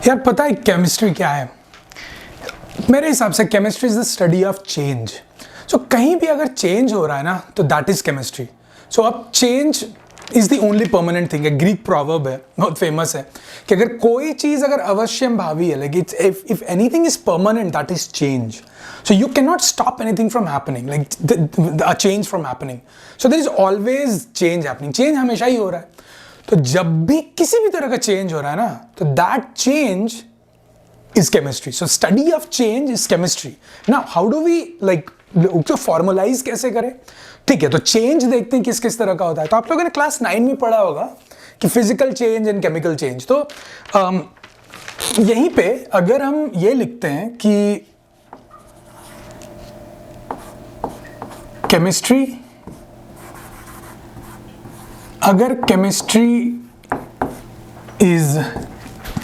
यार पता है केमिस्ट्री क्या है? मेरे हिसाब से chemistry is the study of change. So कहीं भी अगर चेंज हो रहा है ना तो दैट इज केमिस्ट्री। सो अब change is the only permanent thing है। ग्रीक प्रोवर्ब है, बहुत फेमस है कि अगर कोई चीज अगर अवश्यम भावी है, like it's if anything is permanent that is change. So you cannot stop anything from happening, like a change from happening. So there is always change happening. Change हमेशा ही हो रहा है। तो जब भी किसी भी तरह का चेंज हो रहा है ना, तो that change is chemistry. So study of change is chemistry. Now how do we like तो फॉर्मुलाइज कैसे करें? ठीक है, तो चेंज देखते हैं किस किस तरह का होता है। तो आप लोगों ने क्लास 9 में पढ़ा होगा कि physical change and chemical change. तो यहीं पे अगर हम ये लिखते हैं कि केमिस्ट्री, अगर chemistry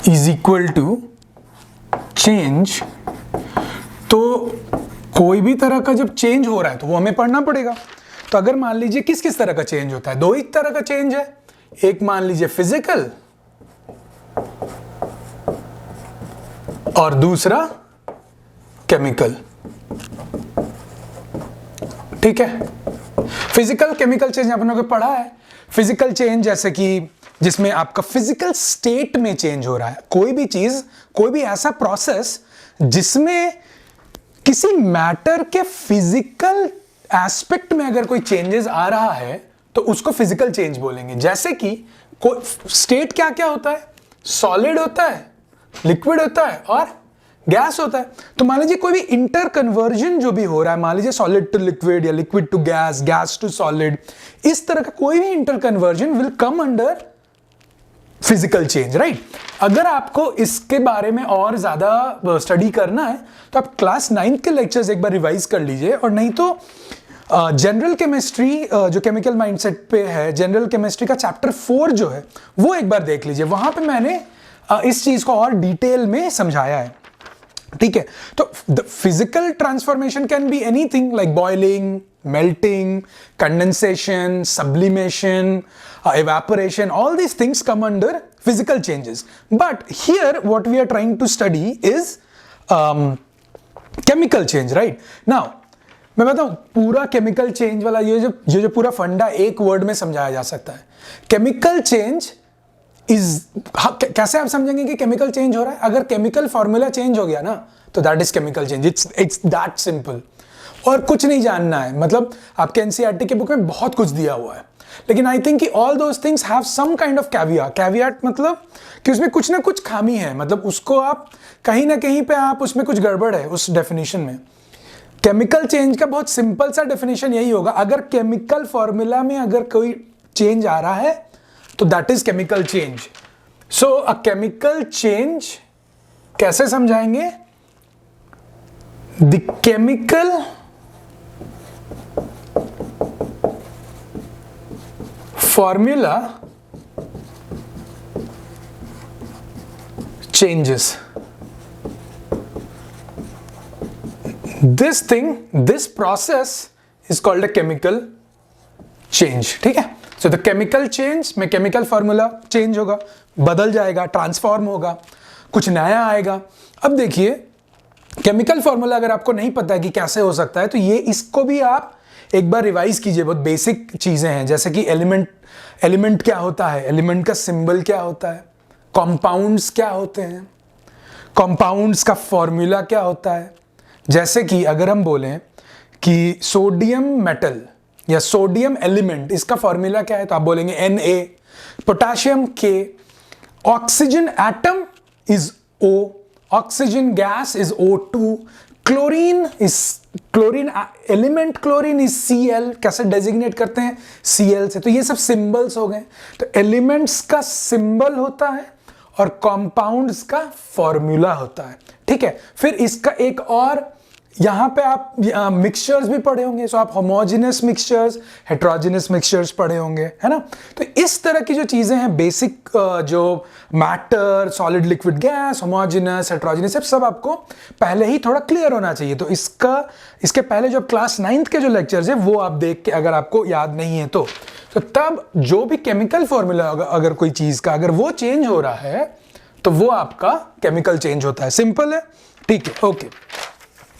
is equal to change, तो कोई भी तरह का जब चेंज हो रहा है तो वो हमें पढ़ना पड़ेगा। तो अगर मान लीजिए किस किस तरह का चेंज होता है, दो ही तरह का चेंज है। एक मान लीजिए फिजिकल और दूसरा केमिकल। ठीक है, फिजिकल केमिकल चेंज अपन लोगों ने पढ़ा है। फिजिकल चेंज जैसे कि जिसमें आपका फिजिकल स्टेट में चेंज हो रहा है, कोई भी चीज, कोई भी ऐसा प्रोसेस जिसमें किसी मैटर के फिजिकल एस्पेक्ट में अगर कोई चेंजेस आ रहा है तो उसको फिजिकल चेंज बोलेंगे। जैसे कि कोई स्टेट क्या क्या होता है, सॉलिड होता है, लिक्विड होता है और गैस होता है। तो मान लीजिए कोई भी इंटर कन्वर्जन जो भी हो रहा है, मान लीजिए सॉलिड टू लिक्विड या liquid to gas, gas to solid, इस तरह का कोई भी interconversion will come under physical change, right. अगर आपको इसके बारे में और ज्यादा स्टडी करना है तो आप क्लास 9 के लेक्चर्स एक बार रिवाइज कर लीजिए, और नहीं तो जनरल केमिस्ट्री जो केमिकल माइंडसेट पे है, जनरल केमिस्ट्री का चैप्टर 4 जो है वो एक बार देख लीजिए। वहां पे मैंने इस चीज को और डिटेल में समझाया है। ठीक है, तो the physical transformation can be anything like boiling, melting, condensation, sublimation, evaporation. All these things come under physical changes. But here what we are trying to study is chemical change, right? Now मैं बताऊं, पूरा chemical change वाला ये जो पूरा फंडा एक word में समझाया जा सकता है। केमिकल चेंज इज, कैसे आप समझेंगे कि केमिकल चेंज हो रहा है? अगर केमिकल फॉर्मूला चेंज हो गया ना तो that is chemical change. It's that simple. और कुछ नहीं जानना है, मतलब आपके एनसीईआरटी के बुक में बहुत कुछ दिया हुआ है, लेकिन आई थिंक कि all those things have some kind of caveat. Caveat मतलब कि उसमें कुछ ना कुछ खामी है, मतलब उसको आप कहीं ना कहीं पे आप उसमें कुछ गड़बड़ है उस डेफिनेशन में। केमिकल चेंज का बहुत सिंपल सा डेफिनेशन यही होगा, अगर केमिकल फॉर्मूला में अगर कोई चेंज आ रहा है तो that is chemical change. So a chemical change कैसे समझाएंगे? The chemical formula changes. This process is called a chemical change. ठीक है, so the chemical change में chemical formula change होगा, बदल जाएगा, ट्रांसफॉर्म होगा, कुछ नया आएगा। अब देखिए, केमिकल फॉर्मूला अगर आपको नहीं पता है कि कैसे हो सकता है, तो ये इसको भी आप एक बार रिवाइज कीजिए। बहुत बेसिक चीजें हैं, जैसे कि एलिमेंट क्या होता है, एलिमेंट का सिंबल क्या होता है, कंपाउंड्स क्या होते हैं, कंपाउंड्स का फॉर्मूला क्या होता है। जैसे कि अगर हम बोलें कि सोडियम मेटल या सोडियम एलिमेंट, इसका फॉर्मूला क्या है, तो आप बोलेंगे Na, potassium K, oxygen atom is O, oxygen gas is O2, chlorine element chlorine is Cl। कैसे डेजिग्नेट करते हैं? Cl से। तो ये सब सिंबल्स हो गए। तो एलिमेंट्स का सिंबल होता है और कंपाउंड्स का फॉर्मूला होता है। ठीक है, फिर इसका एक और, यहां पे आप मिक्सचर्स भी पढ़े होंगे। सो आप होमोजेनस मिक्सचर्स, हेट्रोजेनस मिक्सचर्स पढ़े होंगे, है ना। तो इस तरह की जो चीजें हैं, बेसिक जो matter, solid, liquid, gas, homogeneous, heterogeneous, सब आपको पहले ही थोड़ा क्लियर होना चाहिए। तो इसके पहले जो क्लास 9th के जो लेक्चर्स है वो आप देख के, अगर आपको याद नहीं है तो तब जो भी केमिकल फॉर्मूला अगर कोई चीज का अगर वो चेंज हो रहा है तो वो आपका केमिकल चेंज होता है। सिंपल है, ठीक है, ओके।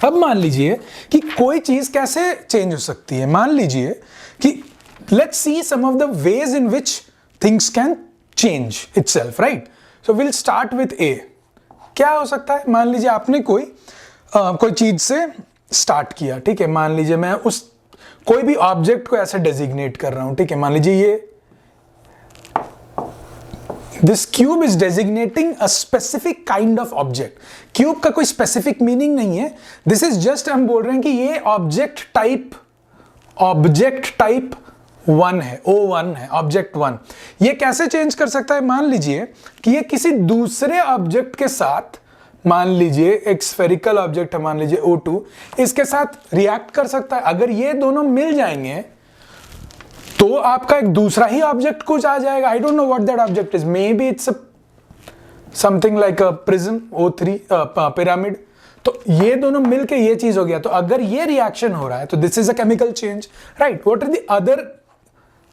अब मान लीजिए कि कोई चीज कैसे चेंज हो सकती है। मान लीजिए कि let's see some of the ways in which things can change itself, right. So will start with A. क्या हो सकता है? मान लीजिए आपने कोई चीज से स्टार्ट किया, ठीक है। मान लीजिए मैं उस कोई भी ऑब्जेक्ट को ऐसे डेजिग्नेट कर रहा हूं, ठीक है। मान लीजिए ये this cube is designating a specific kind of object. Cube का कोई स्पेसिफिक मीनिंग नहीं है, दिस इज जस्ट हम बोल रहे हैं कि ये ऑब्जेक्ट टाइप 1 है, O1 है, ऑब्जेक्ट 1। ये कैसे चेंज कर सकता है? मान लीजिए कि ये किसी दूसरे ऑब्जेक्ट के साथ, मान लीजिए एक स्फेरिकल ऑब्जेक्ट है, मान लीजिए O2, इसके साथ रिएक्ट कर सकता है। अगर ये दोनों मिल जाएंगे तो आपका एक दूसरा ही ऑब्जेक्ट कुछ आ जाएगा। आई don't know what that object is, may be it's something like a prism, O3 pyramid. तो ये दोनों मिलके ये चीज हो गया। तो अगर ये रिएक्शन हो रहा है तो this is a chemical change, right. What are the other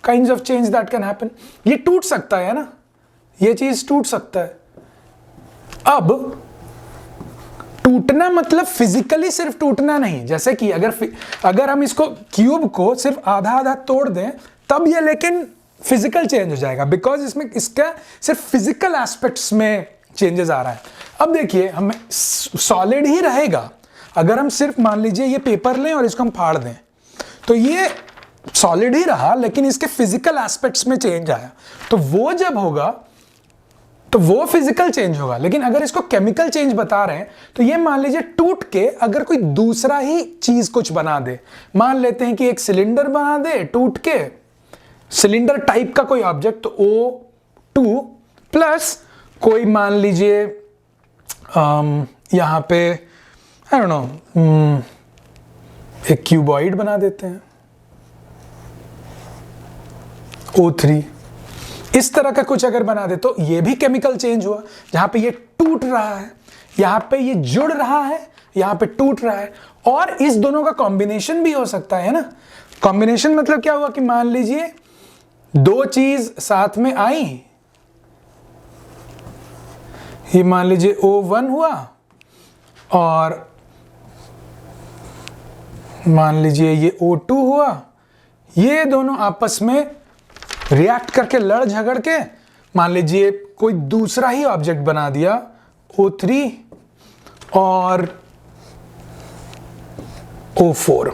kinds of change that can happen? ये टूट सकता है ना, ये चीज टूट सकता है। अब टूटना मतलब फिजिकली सिर्फ टूटना नहीं, जैसे कि अगर हम इसको क्यूब को सिर्फ आधा आधा तोड़ दें तब ये लेकिन फिजिकल चेंज हो जाएगा, बिकॉज इसमें इसका सिर्फ फिजिकल एस्पेक्ट्स में चेंजेस आ रहा है। अब देखिए हमें सॉलिड ही रहेगा। अगर हम सिर्फ मान लीजिए ये पेपर लें और इसको हम फाड़ दें तो ये सॉलिड ही रहा, लेकिन इसके फिजिकल एस्पेक्ट्स में चेंज आया। तो वो जब होगा तो वो फिजिकल चेंज होगा। लेकिन अगर इसको केमिकल चेंज बता रहे हैं तो ये मान लीजिए टूट के अगर कोई दूसरा ही चीज कुछ बना दे, मान लेते हैं कि एक सिलेंडर बना दे टूट के, सिलेंडर टाइप का कोई ऑब्जेक्ट, तो O2 प्लस कोई मान लीजिए यहां पे आई डोंट नो एक क्यूबॉइड बना देते हैं, O3, इस तरह का कुछ अगर बना दे तो ये भी केमिकल चेंज हुआ। जहां पे ये टूट रहा है, यहां पे ये जुड़ रहा है, यहां पे टूट रहा है। और इस दोनों का कॉम्बिनेशन भी हो सकता है ना। कॉम्बिनेशन मतलब क्या हुआ कि मान लीजिए दो चीज साथ में आई, ये मान लीजिए O1 हुआ और मान लीजिए ये O2 हुआ। ये दोनों आपस में रिएक्ट करके लड़ झगड़ के मान लीजिए कोई दूसरा ही ऑब्जेक्ट बना दिया, O3 और O4।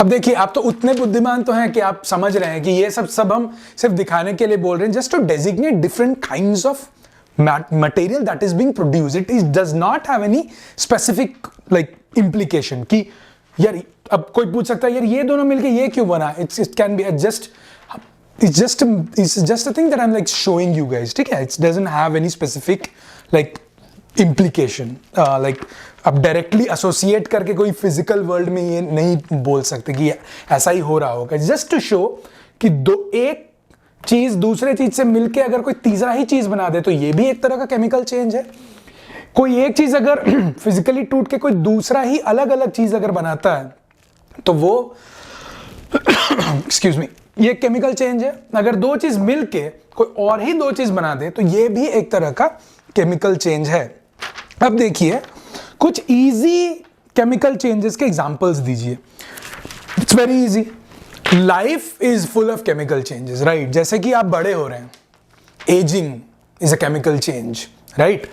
अब देखिए आप तो उतने बुद्धिमान तो हैं कि आप समझ रहे हैं कि ये सब हम सिर्फ दिखाने के लिए बोल रहे हैं, just to designate different kinds of material that is being produced. It does not have any specific like implication कि यार अब कोई पूछ सकता है यार ये दोनों मिलके ये क्यों बना। It can be it's just a thing that I'm like showing you guys, ठीक है। It doesn't have any specific like implication, like अब डायरेक्टली एसोसिएट करके कोई फिजिकल वर्ल्ड में ये नहीं बोल सकते कि ऐसा ही हो रहा होगा। जस्ट टू शो कि एक चीज दूसरे चीज से मिलके अगर कोई तीसरा ही चीज बना दे तो ये भी एक तरह का केमिकल चेंज है। कोई एक चीज अगर फिजिकली टूट के कोई दूसरा ही अलग अलग चीज अगर बनाता है तो वो एक्सक्यूज मी, ये केमिकल चेंज है। अगर दो चीज मिलके कोई और ही दो चीज बना दे तो ये भी एक तरह का केमिकल चेंज है। अब देखिए कुछ इजी केमिकल चेंजेस के एग्जांपल्स दीजिए। It's very easy. Life is full of chemical changes, right. जैसे कि आप बड़े हो रहे हैं, ageing is a chemical change, right.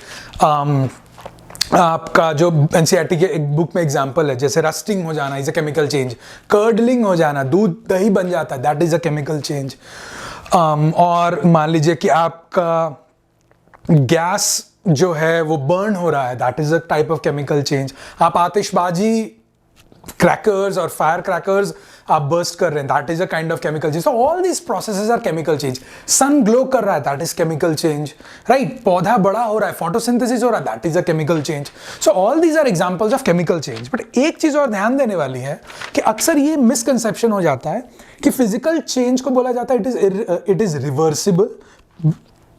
आपका जो एनसीईआरटी के एक बुक में एग्जांपल है, जैसे रस्टिंग हो जाना is a chemical change, curdling हो जाना, दूध दही बन जाता है, that is a chemical change. और मान लीजिए कि आपका गैस जो है वो बर्न हो रहा है, that is a type of chemical change. आप आतिशबाजी क्रैकर्स और फायर क्रैकर्स आप बर्स्ट कर रहे हैं, that is a kind of chemical change. So all these processes are chemical change. Sun glow कर रहा है, that is chemical change, right. पौधा बड़ा हो रहा है, फोटोसिंथेसिस हो रहा है, that is a chemical change. So all these are examples of chemical change. But एक चीज और ध्यान देने वाली है कि अक्सर ये मिसकंसेप्शन हो जाता है कि फिजिकल चेंज को बोला जाता है इट इज रिवर्सिबल,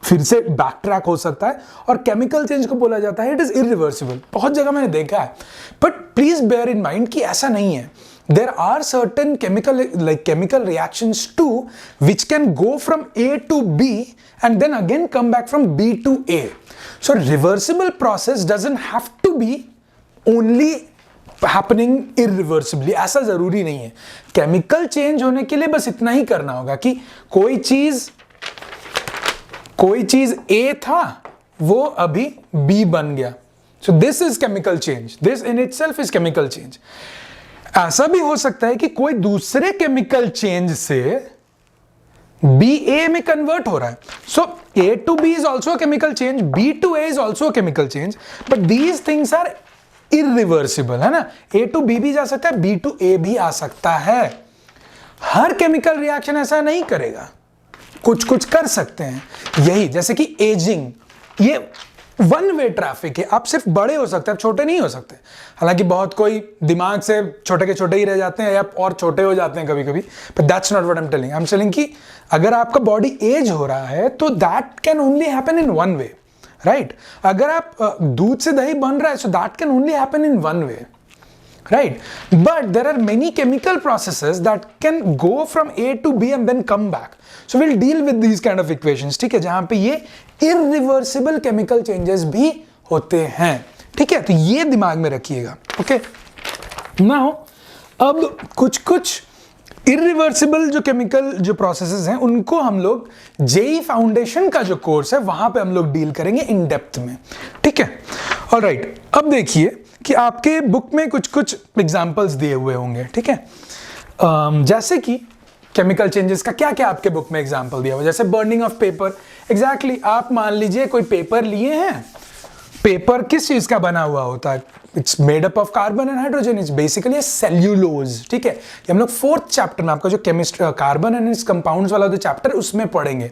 फिर से बैक ट्रैक हो सकता है, और केमिकल चेंज को बोला जाता है इट इज इरिवर्सिबल। बहुत जगह मैंने देखा है, but please bear in mind कि ऐसा नहीं है। there are certain chemical reactions too which can go from A to B and then again come back from B to A. So reversible process doesn't have to be only happening irreversibly, ऐसा जरूरी नहीं है. Chemical change होने के लिए बस इतना ही करना होगा कि कोई चीज A था वो अभी B बन गया. So this is chemical change. This in itself is chemical change. ऐसा भी हो सकता है कि कोई दूसरे केमिकल चेंज से B A में कन्वर्ट हो रहा है. So A to B is also a chemical change, B to A is also a chemical change, but these things are irreversible, है ना. A to B भी जा सकता है, B to A भी आ सकता है. हर केमिकल रिएक्शन ऐसा नहीं करेगा, कुछ कुछ कर सकते हैं. यही जैसे कि एजिंग, ये वन वे ट्रैफिक है. आप सिर्फ बड़े हो सकते हैं, आप छोटे नहीं हो सकते. हालांकि बहुत कोई दिमाग से छोटे के छोटे ही रह जाते हैं या और छोटे हो जाते हैं कभी कभी, but that's not what I am telling. I am telling कि अगर आपका बॉडी एज हो रहा है तो that can only happen in one way, right. अगर आप दूध से दही बन रहा है so that can only happen in one way, right? But there are many chemical processes that can go from A to B and then come back. So we'll deal with these kind of equations, ठीक है, जहां पे ये irreversible chemical changes भी होते हैं. ठीक है, तो ये दिमाग में रखिएगा. ओके, नाउ अब कुछ इरिवर्सिबल जो केमिकल जो प्रोसेसेस हैं उनको हम लोग जेई फाउंडेशन का जो कोर्स है वहां पे हम लोग डील करेंगे इन डेप्थ में. ठीक है, ऑलराइट. अब देखिए कि आपके बुक में कुछ एग्जांपल्स दिए हुए होंगे. ठीक है, जैसे कि केमिकल चेंजेस का क्या क्या आपके बुक में एग्जांपल दिया हुआ, जैसे बर्निंग ऑफ पेपर. एग्जैक्टली, आप मान लीजिए कोई पेपर लिए हैं. पेपर किस चीज का बना हुआ होता है? It's made up of carbon and hydrogen. It's basically cellulose. ठीक है, ये हम लोग 4th चैप्टर में आपका जो chemistry carbon and it's compounds वाला जो चैप्टर उसमें पढ़ेंगे.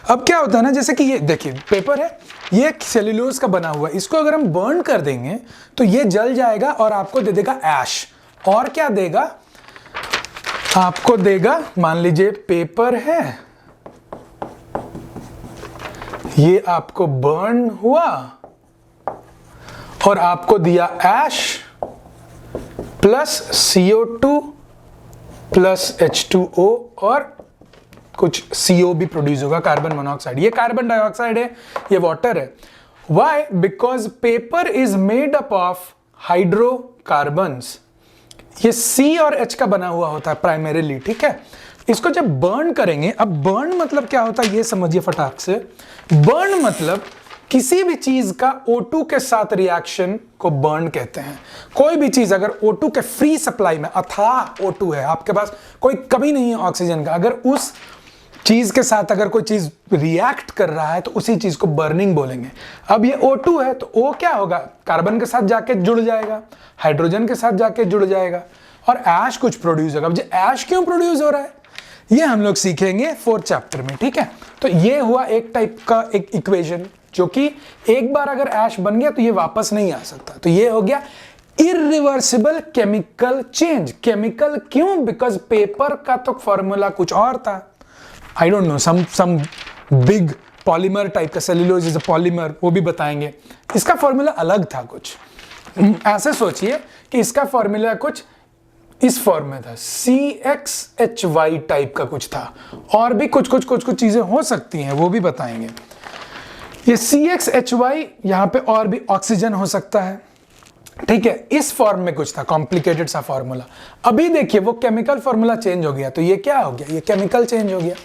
अब क्या होता है ना, जैसे कि ये देखिए पेपर है, ये सेल्यूलोज का बना हुआ है. इसको अगर हम बर्न कर देंगे तो ये जल जाएगा और आपको दे देगा ऐश. और क्या देगा? आपको देगा, मान लीजिए पेपर है, ये आपको बर्न हुआ और आपको दिया ऐश प्लस CO2 प्लस H2O और कुछ CO भी प्रोड्यूस होगा, कार्बन मोनोऑक्साइड. ये कार्बन डाइऑक्साइड है, ये वाटर है. Why? Because paper is made up of hydrocarbons. ये C और H का बना हुआ होता है प्राइमरीली. ठीक है, इसको जब बर्न करेंगे, अब बर्न मतलब क्या होता है ये समझिए फटाक से. बर्न मतलब किसी भी चीज का O2 के साथ रिएक्शन को बर्न कहते हैं. कोई भी चीज अगर O2 के फ्री सप्लाई में, अथाह O2 है, आपके पास कोई कमी नहीं है ऑक्सीजन का, अगर उस चीज के साथ अगर कोई चीज रिएक्ट कर रहा है तो उसी चीज को बर्निंग बोलेंगे. अब ये O2 है तो O क्या होगा? कार्बन के साथ जाके जुड़ जाएगा, हाइड्रोजन के साथ जाके जुड़ जाएगा और ऐश कुछ प्रोड्यूस होगा. अब ये ऐश क्यों प्रोड्यूस हो रहा है ये हम लोग सीखेंगे 4th चैप्टर में. ठीक है, तो ये हुआ एक टाइप का एक इक्वेशन जो कि एक बार अगर ऐश बन गया तो ये वापस नहीं आ सकता. तो ये हो गया इरिवर्सिबल केमिकल चेंज. केमिकल क्यों? बिकॉज पेपर का तो फॉर्मूला कुछ और था. I don't know, some big polymer type का, सेल्यूलोज इज अ पॉलीमर, वो भी बताएंगे. इसका फॉर्मूला अलग था कुछ. ऐसे सोचिए कि इसका फॉर्मूला कुछ इस फॉर्म में था, CXHY टाइप का कुछ था. और भी कुछ चीजें हो सकती हैं, वो भी बताएंगे. ये CXHY यहां पे और भी ऑक्सीजन हो सकता है. ठीक है, इस फॉर्म में कुछ था, कॉम्प्लिकेटेड सा फॉर्मूला. अभी देखिए वो केमिकल फॉर्मूला चेंज हो गया, तो ये क्या हो गया? ये केमिकल चेंज हो गया.